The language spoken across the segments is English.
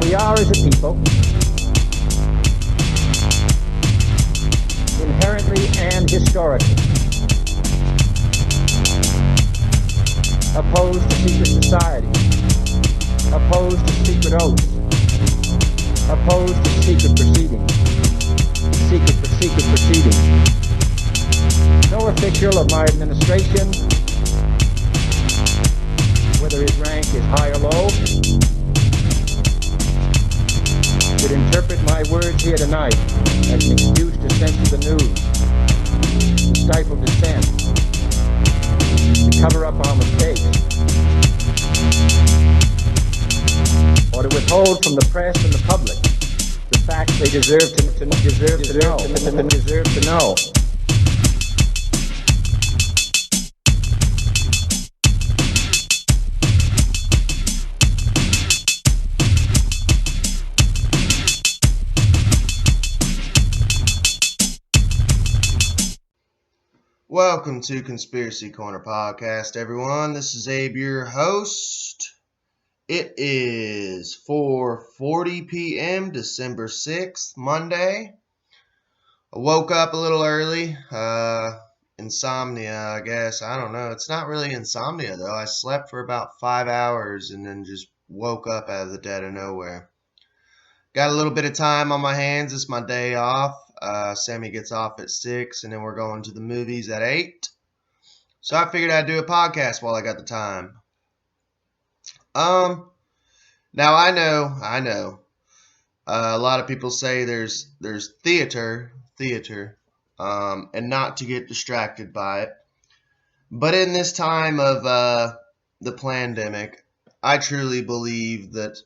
We are, as a people, inherently and historically opposed to secret society, opposed to secret oaths, opposed to secret proceedings, secret proceedings. No official of my administration, whether his rank is high or low, should interpret my words here tonight as an excuse to censor the news, to stifle dissent, to cover up our mistakes, or to withhold from the press and the public the facts they deserve to know. Welcome to Conspiracy Corner Podcast, everyone. This is Abe, your host. It is 4:40 p.m., December 6th, Monday. I woke up a little early. Insomnia, I guess. I don't know. It's not really insomnia, though. I slept for about 5 hours and then just woke up out of the dead of nowhere. Got a little bit of time on my hands. It's my day off. Sammy gets off at 6, and then we're going to the movies at 8. So I figured I'd do a podcast while I got the time. Now I know. A lot of people say there's theater, and not to get distracted by it. But in this time of the pandemic, I truly believe that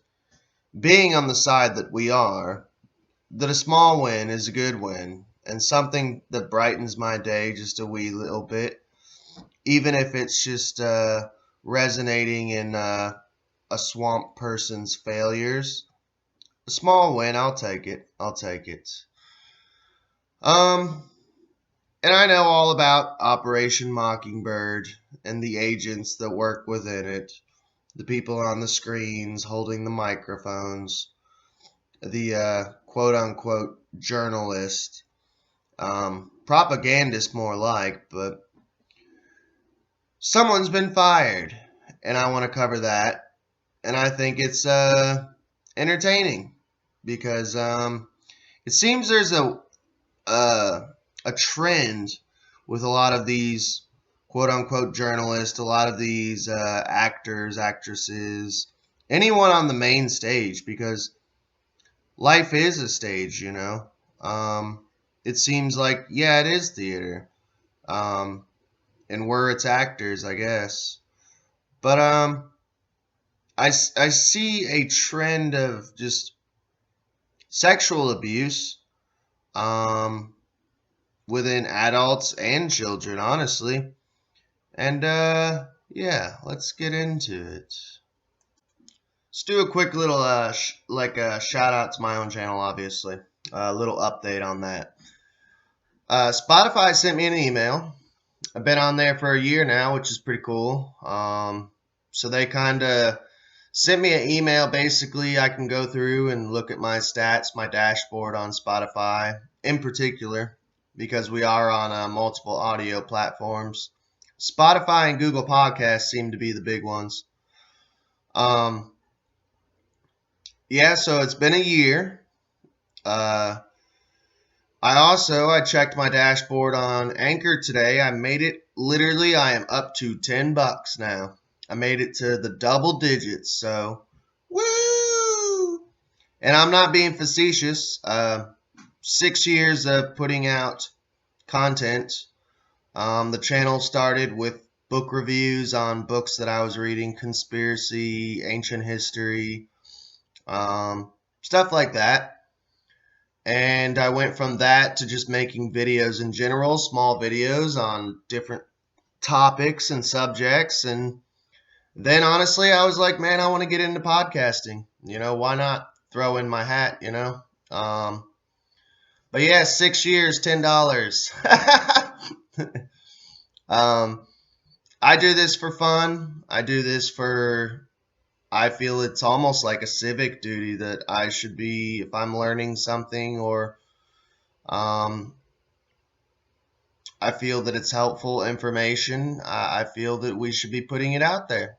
being on the side that we are, that a small win is a good win, and something that brightens my day just a wee little bit, even if it's just resonating in a swamp person's failures. A small win, I'll take it. And I know all about Operation Mockingbird and the agents that work within it, the people on the screens holding the microphones, the quote-unquote journalist, propagandist more like, but someone's been fired, and I want to cover that, and I think it's entertaining, because it seems there's a trend with a lot of these quote-unquote journalists, a lot of these actors, actresses, anyone on the main stage, because life is a stage, you know. It seems like, yeah, it is theater. And we're its actors, I guess. But I see a trend of just sexual abuse within adults and children, honestly. And yeah, let's get into it. Let's do a quick little shout out to my own channel, obviously. A little update on that. Spotify sent me an email. I've been on there for a year now, which is pretty cool. So they kind of sent me an email. Basically, I can go through and look at my stats, my dashboard on Spotify in particular, because we are on multiple audio platforms. Spotify and Google Podcasts seem to be the big ones. Yeah, so it's been a year. I checked my dashboard on Anchor today. I made it, literally, I am up to $10 now. I made it to the double digits, so, woo! And I'm not being facetious. 6 years of putting out content. The channel started with book reviews on books that I was reading, conspiracy, ancient history, stuff like that. And I went from that to just making videos in general, small videos on different topics and subjects. And then honestly, I was like, man, I want to get into podcasting. You know, why not throw in my hat, you know? But yeah, 6 years, $10. I do this for fun. I I feel it's almost like a civic duty that I should be, if I'm learning something or um, I feel that it's helpful information, I feel that we should be putting it out there,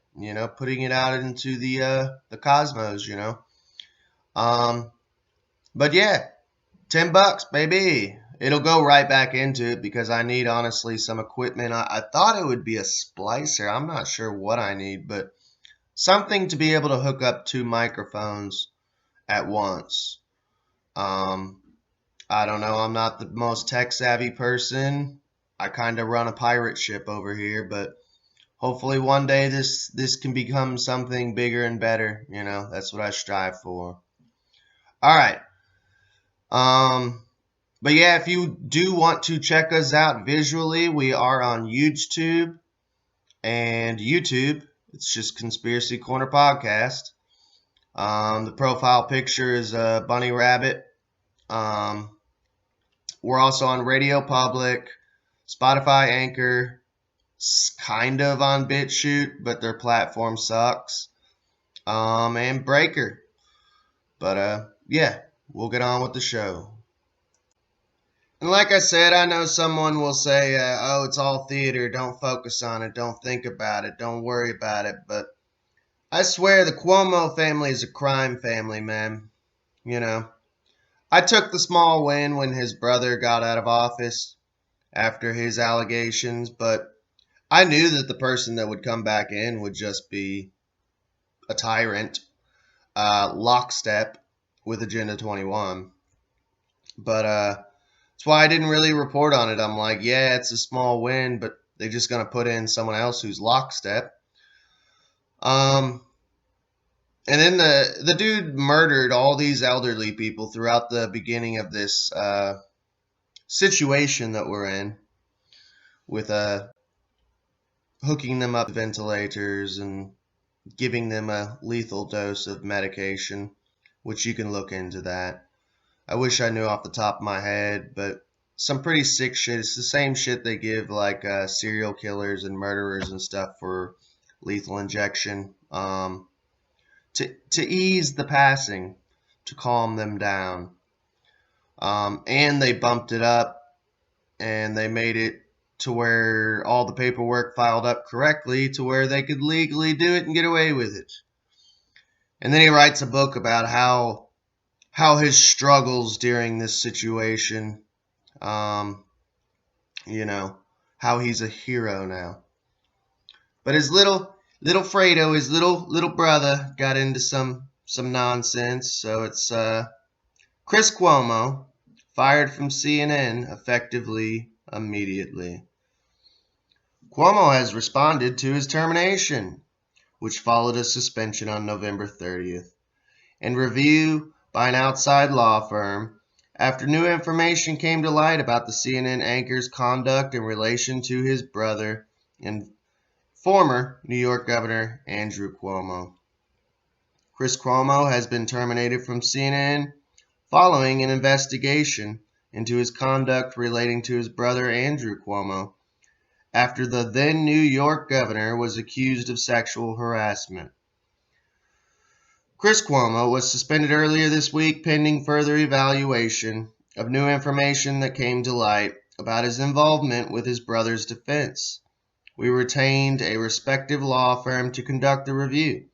putting it out into the cosmos, Um, but yeah, $10, baby. It'll go right back into it because I need, honestly, some equipment. I thought it would be a splicer. I'm not sure what I need, but something to be able to hook up two microphones at once. Um, I don't know. I'm not the most tech savvy person. I kind of run a pirate ship over here, but hopefully one day this can become something bigger and better. That's what I strive for. All right. But yeah, if you do want to check us out visually, we are on YouTube and YouTube. It's just Conspiracy Corner Podcast. The profile picture is a bunny rabbit. We're also on Radio Public, Spotify, Anchor, kind of on BitChute, but their platform sucks. And Breaker. But yeah, we'll get on with the show. And like I said, I know someone will say, oh, it's all theater. Don't focus on it. Don't think about it. Don't worry about it. But I swear the Cuomo family is a crime family, man. I took the small win when his brother got out of office after his allegations, but I knew that the person that would come back in would just be a tyrant, lockstep with Agenda 21. But that's why I didn't really report on it. I'm like, yeah, it's a small win, but they're just going to put in someone else who's lockstep. And then the dude murdered all these elderly people throughout the beginning of this situation that we're in with hooking them up to ventilators and giving them a lethal dose of medication, which you can look into that. I wish I knew off the top of my head, but some pretty sick shit. It's the same shit they give like serial killers and murderers and stuff for lethal injection to ease the passing, to calm them down. And they bumped it up and they made it to where all the paperwork filed up correctly to where they could legally do it and get away with it. And then he writes a book about how his struggles during this situation, how he's a hero now. But his little Fredo, his little brother, got into some nonsense. So it's Chris Cuomo fired from CNN effectively immediately. Cuomo has responded to his termination, which followed a suspension on November 30th, and review by an outside law firm after new information came to light about the CNN anchor's conduct in relation to his brother and former New York Governor Andrew Cuomo. Chris Cuomo has been terminated from CNN following an investigation into his conduct relating to his brother Andrew Cuomo after the then New York governor was accused of sexual harassment. Chris Cuomo was suspended earlier this week pending further evaluation of new information that came to light about his involvement with his brother's defense. We retained a respective law firm to conduct the review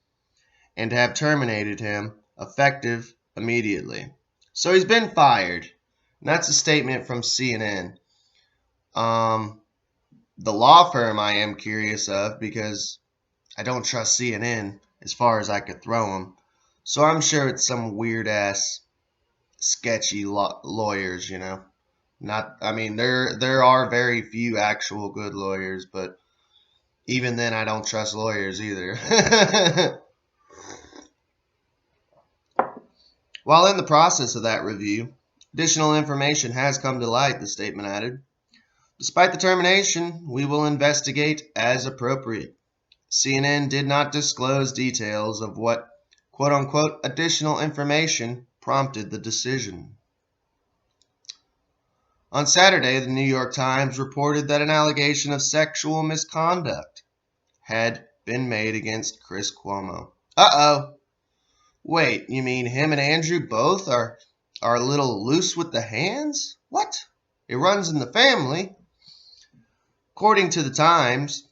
and have terminated him effective immediately. So he's been fired. And that's a statement from CNN. The law firm I am curious of because I don't trust CNN as far as I could throw them. So I'm sure it's some weird ass sketchy lawyers, Not, I mean, there are very few actual good lawyers, but even then I don't trust lawyers either. While in the process of that review, additional information has come to light, the statement added. Despite the termination, we will investigate as appropriate. CNN did not disclose details of what quote-unquote additional information prompted the decision. On Saturday, the New York Times reported that an allegation of sexual misconduct had been made against Chris Cuomo, Uh-oh. Wait, you mean him and Andrew both are a little loose with the hands? What? It runs in the family. According to the Times,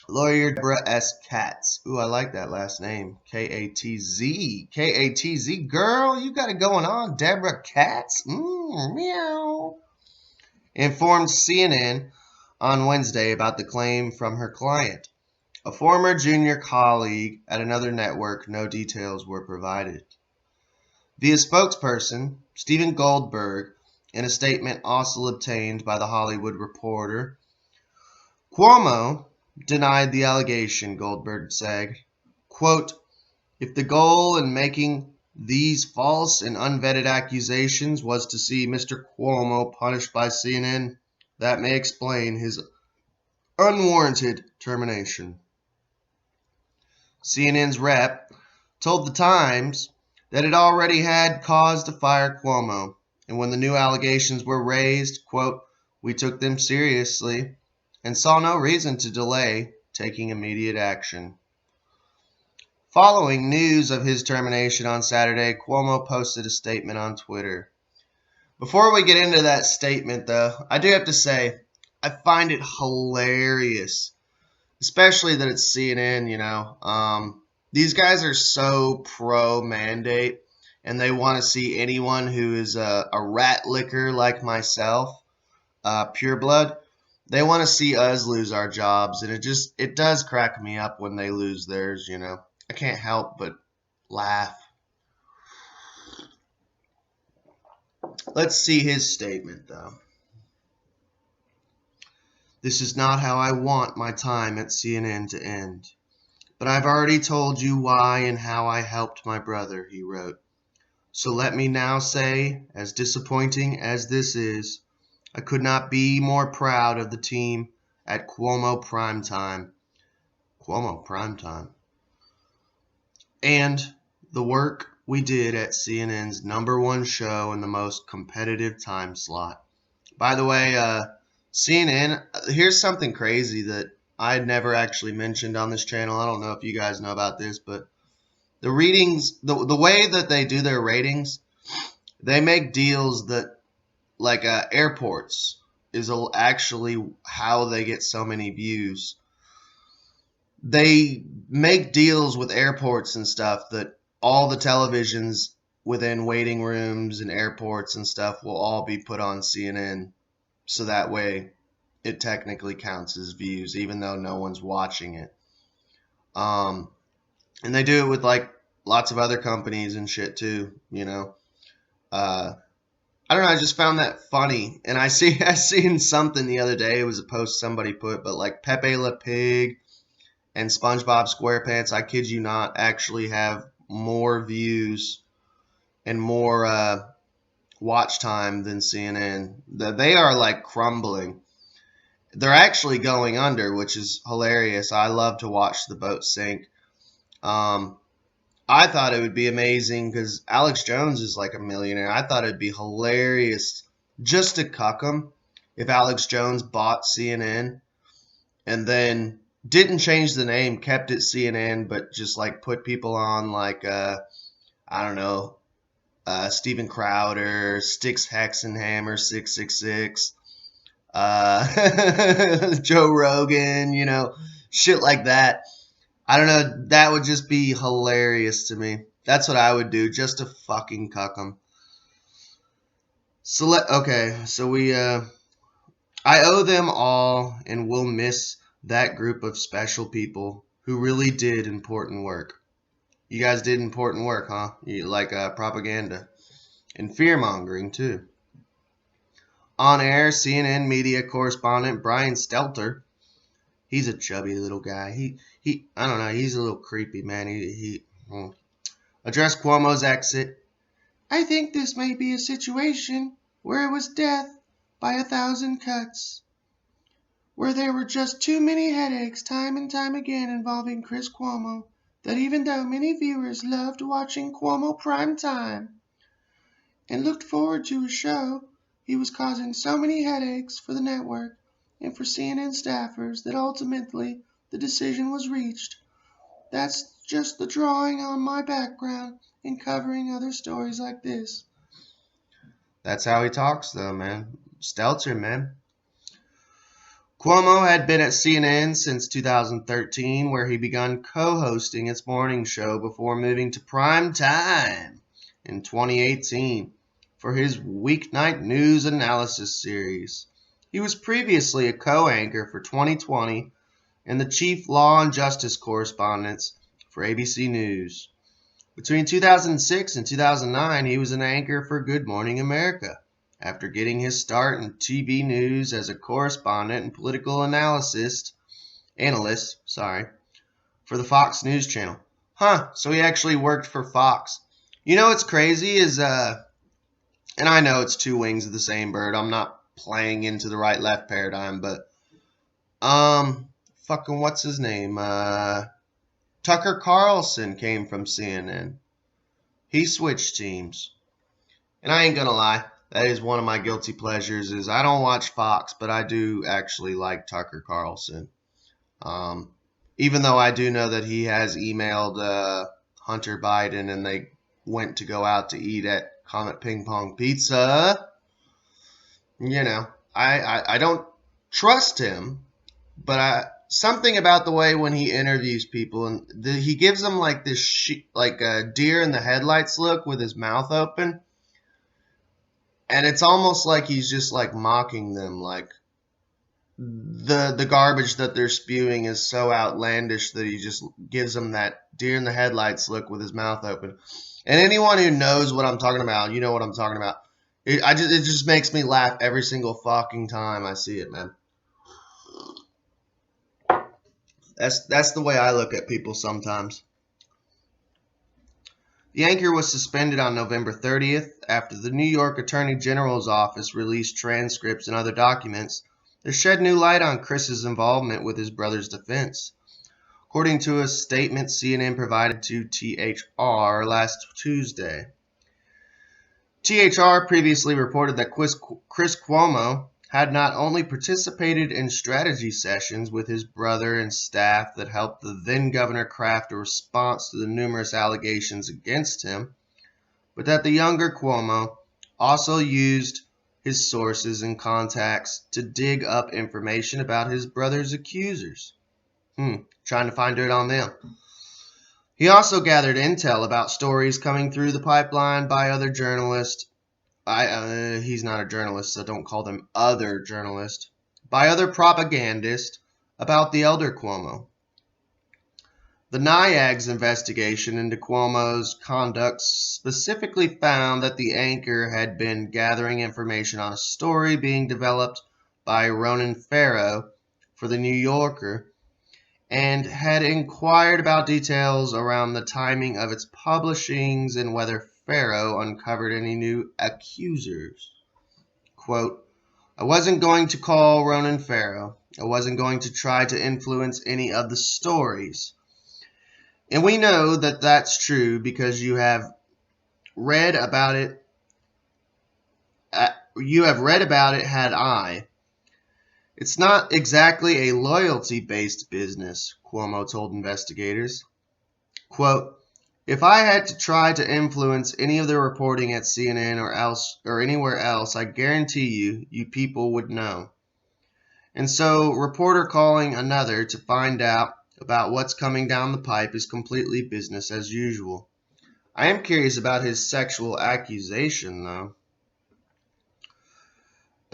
lawyer Deborah S. Katz. Ooh, I like that last name. K-A-T-Z. K-A-T-Z. Girl, you got it going on. Deborah Katz. Meow. Informed CNN on Wednesday about the claim from her client, a former junior colleague at another network. No details were provided. Via spokesperson Stephen Goldberg, in a statement also obtained by The Hollywood Reporter, Cuomo denied the allegation. Goldberg said, quote, if the goal in making these false and unvetted accusations was to see Mr. Cuomo punished by CNN, that may explain his unwarranted termination. CNN's rep told the Times that it already had cause to fire Cuomo, and when the new allegations were raised, quote, we took them seriously and saw no reason to delay taking immediate action. Following news of his termination on Saturday, Cuomo posted a statement on Twitter. Before we get into that statement, though, I do have to say, I find it hilarious, especially that it's CNN, you know. These guys are so pro-mandate, and they want to see anyone who is a rat licker like myself, pureblood, they want to see us lose our jobs, and it does crack me up when they lose theirs, you know. I can't help but laugh. Let's see his statement, though. This is not how I want my time at CNN to end. But I've already told you why and how I helped my brother, he wrote. So let me now say, as disappointing as this is, I could not be more proud of the team at Cuomo Primetime. Cuomo Primetime. And the work we did at CNN's #1 show in the most competitive time slot. By the way, CNN, here's something crazy that I had never actually mentioned on this channel. I don't know if you guys know about this, but the ratings, the way that they do their ratings, they make deals that, like airports, is actually how they get so many views. They make deals with airports and stuff that all the televisions within waiting rooms and airports and stuff will all be put on CNN. So that way it technically counts as views, even though no one's watching it. And they do it with like lots of other companies and shit too, you know. I don't know, I just found that funny. And I seen something the other day, it was a post somebody put, but like Pepe Le Pig and SpongeBob SquarePants, I kid you not, actually have more views and more watch time than CNN. They are like crumbling. They're actually going under, which is hilarious. I love to watch the boat sink. I thought it would be amazing because Alex Jones is like a millionaire. I thought it'd be hilarious just to cuck him if Alex Jones bought CNN and then didn't change the name, kept it CNN, but just like put people on like, I don't know, Steven Crowder, Styx Hexenhammer, 666, Joe Rogan, you know, shit like that. I don't know. That would just be hilarious to me. That's what I would do, just to fucking cuck them. So I owe them all, and will miss that group of special people who really did important work. You guys did important work, huh? You like propaganda and fear mongering too. On air, CNN media correspondent Brian Stelter. He's a chubby little guy. He I don't know. He's a little creepy, man. He addressed Cuomo's exit. I think this may be a situation where it was death by 1,000 cuts, where there were just too many headaches time and time again involving Chris Cuomo, that even though many viewers loved watching Cuomo Primetime and looked forward to his show, he was causing so many headaches for the network and for CNN staffers that ultimately the decision was reached. That's just the drawing on my background and covering other stories like this. That's how he talks, though, man. Stelter, man. Cuomo had been at CNN since 2013, where he began co-hosting its morning show before moving to prime time in 2018 for his weeknight news analysis series. He was previously a co-anchor for 2020 and the chief law and justice correspondent for ABC News. Between 2006 and 2009, he was an anchor for Good Morning America, after getting his start in TV news as a correspondent and political analyst for the Fox News Channel. So he actually worked for Fox. You know what's crazy is, and I know it's two wings of the same bird. I'm not playing into the right-left paradigm, but, what's his name? Tucker Carlson came from CNN. He switched teams. And I ain't gonna lie, that is one of my guilty pleasures, is I don't watch Fox, but I do actually like Tucker Carlson. Even though I do know that he has emailed Hunter Biden and they went to go out to eat at Comet Ping Pong Pizza. You know, I don't trust him, but something about the way when he interviews people, and he gives them like this like a deer in the headlights look with his mouth open. And it's almost like he's just like mocking them, like the garbage that they're spewing is so outlandish that he just gives them that deer in the headlights look with his mouth open. And anyone who knows what I'm talking about, you know what I'm talking about. It just makes me laugh every single fucking time I see it, man. That's the way I look at people sometimes. The anchor was suspended on November 30th after the New York Attorney General's office released transcripts and other documents that shed new light on Chris's involvement with his brother's defense. According to a statement CNN provided to THR last Tuesday. THR previously reported that Chris Cuomo had not only participated in strategy sessions with his brother and staff that helped the then-governor craft a response to the numerous allegations against him, but that the younger Cuomo also used his sources and contacts to dig up information about his brother's accusers. Trying to find dirt on them. He also gathered intel about stories coming through the pipeline by other journalists. He's not a journalist, so don't call them other journalists. By other propagandists about the elder Cuomo. The NIAG's investigation into Cuomo's conduct specifically found that the anchor had been gathering information on a story being developed by Ronan Farrow for The New Yorker and had inquired about details around the timing of its publishings and whether Farrow uncovered any new accusers. Quote, I wasn't going to call Ronan Farrow. I wasn't going to try to influence any of the stories. And we know that that's true because you have read about it. Had I. It's not exactly a loyalty-based business, Cuomo told investigators. Quote, if I had to try to influence any of the reporting at CNN or anywhere else, I guarantee you people would know. And so, reporter calling another to find out about what's coming down the pipe is completely business as usual. I am curious about his sexual accusation, though.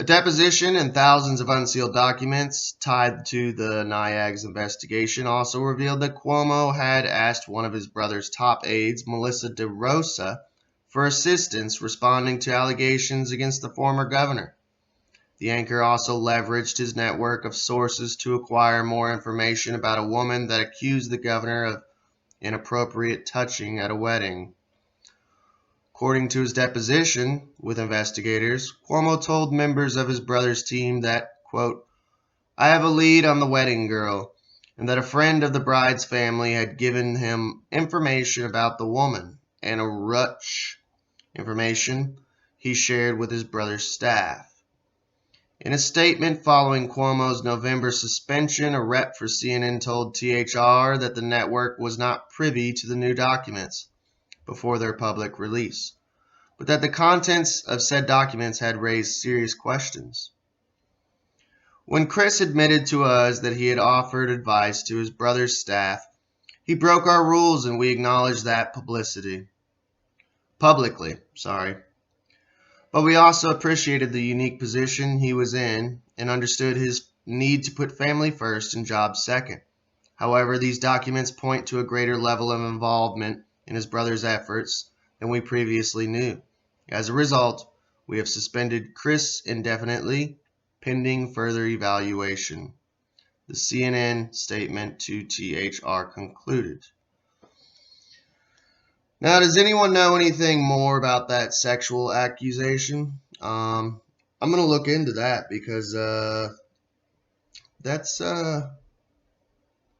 A deposition and thousands of unsealed documents tied to the NIAG's investigation also revealed that Cuomo had asked one of his brother's top aides, Melissa DeRosa, for assistance responding to allegations against the former governor. The anchor also leveraged his network of sources to acquire more information about a woman that accused the governor of inappropriate touching at a wedding. According to his deposition with investigators, Cuomo told members of his brother's team that, quote, I have a lead on the wedding girl, and that a friend of the bride's family had given him information about the woman, and a rush information he shared with his brother's staff. In a statement following Cuomo's November suspension, a rep for CNN told THR that the network was not privy to the new documents before their public release, but that the contents of said documents had raised serious questions. When Chris admitted to us that he had offered advice to his brother's staff, he broke our rules and we acknowledged that publicly. But we also appreciated the unique position he was in and understood his need to put family first and jobs second. However, these documents point to a greater level of involvement in his brother's efforts than we previously knew. As a result, we have suspended Chris indefinitely, pending further evaluation. The CNN statement to THR concluded. Now, does anyone know anything more about that sexual accusation? I'm going to look into that because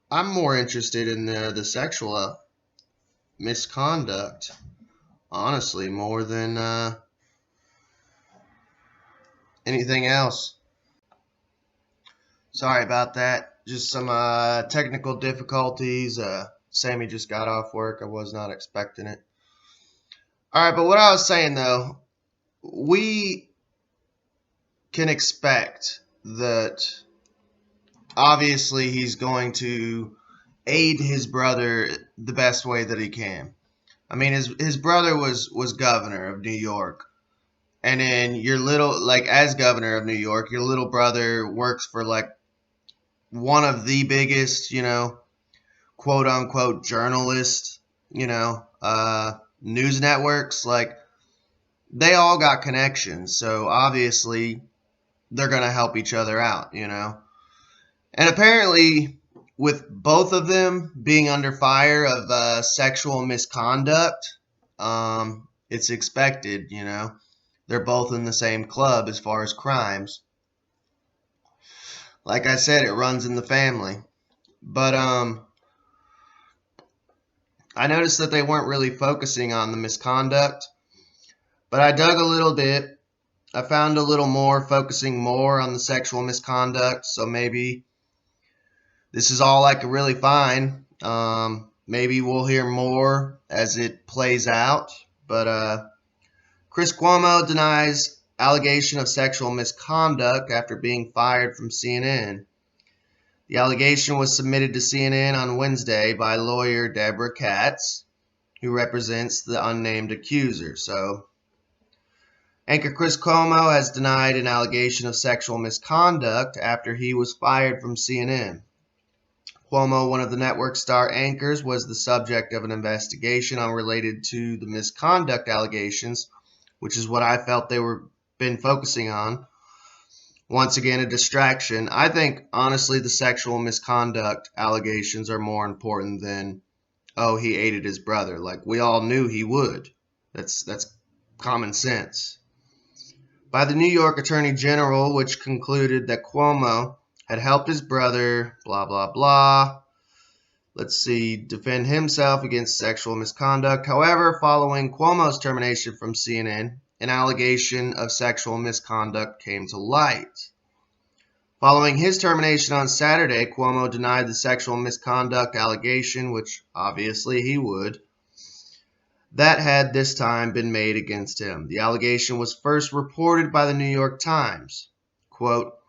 I'm more interested in the sexual misconduct, honestly, more than anything else. Sorry about that. Just some technical difficulties. Sammy just got off work. I was not expecting it. All right, but what I was saying, though, we can expect that obviously he's going to aid his brother the best way that he can. I mean, his brother was governor of New York. And then as governor of New York, your little brother works for one of the biggest, quote unquote journalists, news networks. They all got connections. So obviously they're going to help each other out, And apparently with both of them being under fire of sexual misconduct, it's expected, They're both in the same club as far as crimes. Like I said, it runs in the family. But I noticed that they weren't really focusing on the misconduct. But I dug a little bit. I found a little more focusing more on the sexual misconduct. So maybe this is all I could really find. Maybe we'll hear more as it plays out. But Chris Cuomo denies allegation of sexual misconduct after being fired from CNN. The allegation was submitted to CNN on Wednesday by lawyer Deborah Katz, who represents the unnamed accuser. So, anchor Chris Cuomo has denied an allegation of sexual misconduct after he was fired from CNN. Cuomo, one of the network's star anchors, was the subject of an investigation unrelated to the misconduct allegations, which is what I felt they were been focusing on. Once again, a distraction. I think, honestly, the sexual misconduct allegations are more important than, he aided his brother. We all knew he would. That's common sense. By the New York Attorney General, which concluded that Cuomo had helped his brother, blah, blah, blah. Defend himself against sexual misconduct. However, following Cuomo's termination from CNN, an allegation of sexual misconduct came to light. Following his termination on Saturday, Cuomo denied the sexual misconduct allegation, which obviously he would, that had this time been made against him. The allegation was first reported by the New York Times. Quote,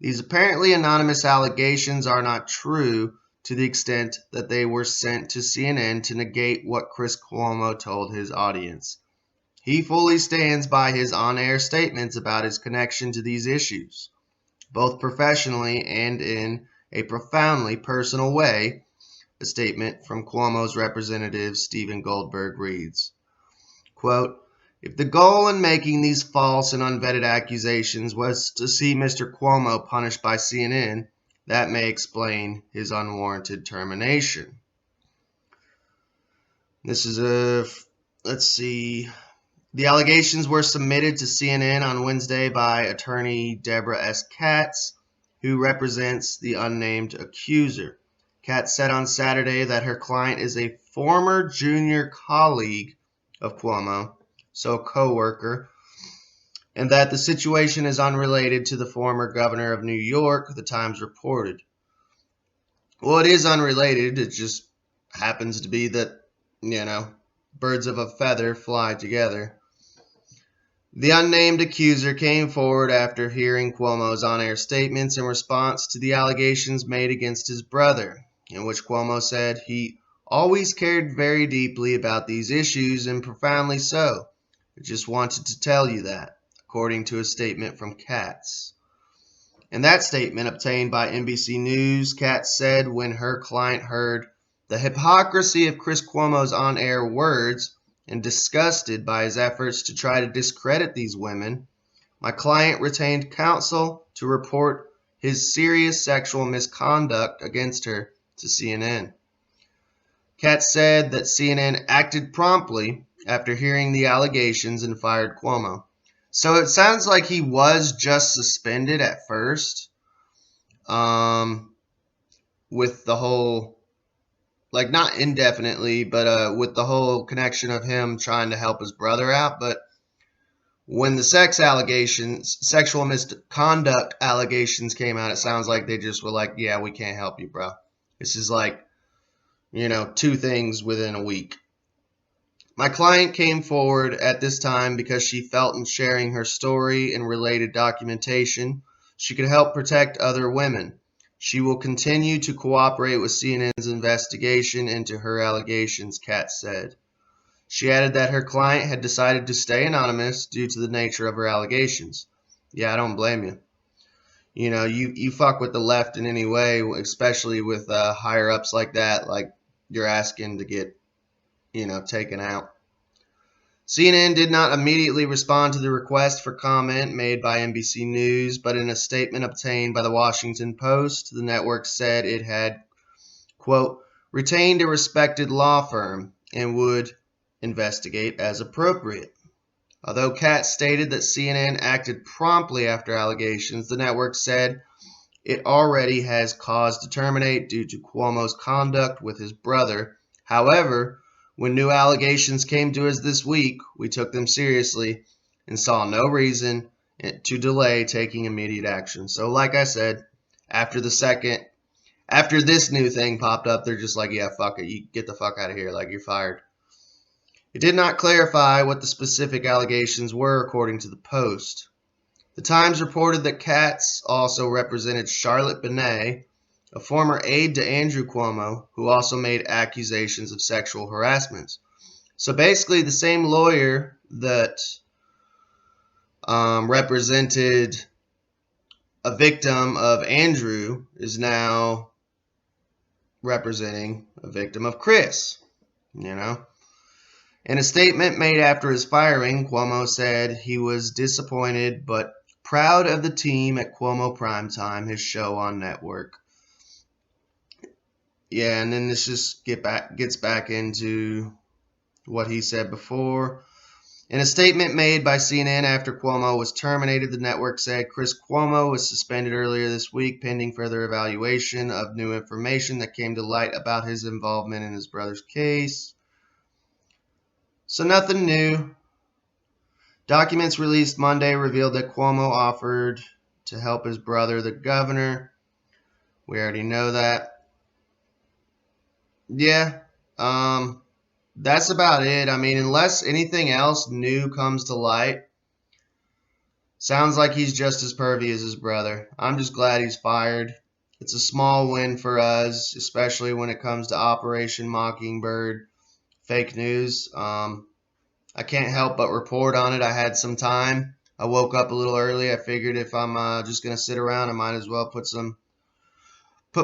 "These apparently anonymous allegations are not true to the extent that they were sent to CNN to negate what Chris Cuomo told his audience. He fully stands by his on-air statements about his connection to these issues, both professionally and in a profoundly personal way," a statement from Cuomo's representative Stephen Goldberg reads. Quote, "If the goal in making these false and unvetted accusations was to see Mr. Cuomo punished by CNN, that may explain his unwarranted termination." The allegations were submitted to CNN on Wednesday by attorney Deborah S. Katz, who represents the unnamed accuser. Katz said on Saturday that her client is a former junior colleague of Cuomo, so a coworker, and that the situation is unrelated to the former governor of New York, the Times reported. Well, it is unrelated. It just happens to be that, birds of a feather fly together. The unnamed accuser came forward after hearing Cuomo's on-air statements in response to the allegations made against his brother, in which Cuomo said he always cared very deeply about these issues, and profoundly so. I just wanted to tell you that, according to a statement from Katz. In that statement obtained by NBC News, Katz said when her client heard the hypocrisy of Chris Cuomo's on-air words and disgusted by his efforts to try to discredit these women, my client retained counsel to report his serious sexual misconduct against her to CNN. Katz said that CNN acted promptly after hearing the allegations and fired Cuomo. So it sounds like he was just suspended at first, with the whole, not indefinitely, but with the whole connection of him trying to help his brother out. But when the sexual misconduct allegations came out, it sounds like they just were like, yeah, we can't help you, bro. This is like, 2 things within a week. My client came forward at this time because she felt in sharing her story and related documentation, she could help protect other women. She will continue to cooperate with CNN's investigation into her allegations, Katz said. She added that her client had decided to stay anonymous due to the nature of her allegations. Yeah, I don't blame you. You fuck with the left in any way, especially with higher-ups like that, like you're asking to get, taken out. CNN did not immediately respond to the request for comment made by NBC News, but in a statement obtained by the Washington Post, the network said it had, quote, retained a respected law firm and would investigate as appropriate. Although Katz stated that CNN acted promptly after allegations, the network said it already has cause to terminate due to Cuomo's conduct with his brother. However, when new allegations came to us this week, we took them seriously and saw no reason to delay taking immediate action. So like I said, after this new thing popped up, they're just like, yeah, fuck it. You get the fuck out of here. Like, you're fired. It did not clarify what the specific allegations were, according to the Post. The Times reported that Katz also represented Charlotte Benet, a former aide to Andrew Cuomo, who also made accusations of sexual harassment. So basically, the same lawyer that represented a victim of Andrew is now representing a victim of Chris, In a statement made after his firing, Cuomo said he was disappointed but proud of the team at Cuomo Primetime, his show on network. Yeah, and then this just gets back into what he said before. In a statement made by CNN after Cuomo was terminated, the network said Chris Cuomo was suspended earlier this week pending further evaluation of new information that came to light about his involvement in his brother's case. So nothing new. Documents released Monday revealed that Cuomo offered to help his brother, the governor. We already know that. Yeah, that's about it. I mean, unless anything else new comes to light, sounds like he's just as pervy as his brother. I'm just glad he's fired. It's a small win for us, especially when it comes to Operation Mockingbird fake news. I can't help but report on it. I had some time. I woke up a little early. I figured if I'm just going to sit around, I might as well put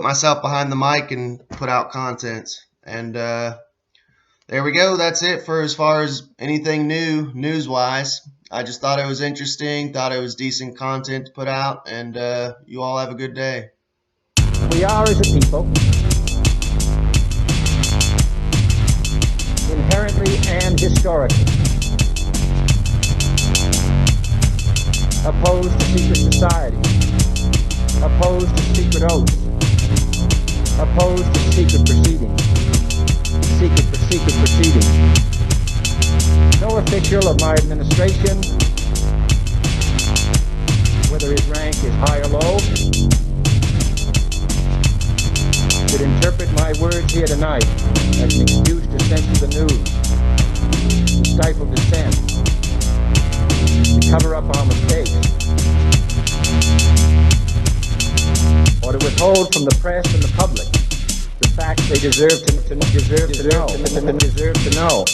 myself behind the mic and put out content. And there we go. That's it for as far as anything new news-wise. I just thought it was interesting, thought it was decent content to put out, and you all have a good day. We are, as a people, inherently and historically opposed to secret society, opposed to secret oaths, opposed to secret proceedings, secret proceedings. No official of my administration whether his rank is high or low, should interpret my words here tonight as an excuse to censor the news, to stifle dissent, to cover up our mistakes, or to withhold from the press and the public the facts they deserve to know.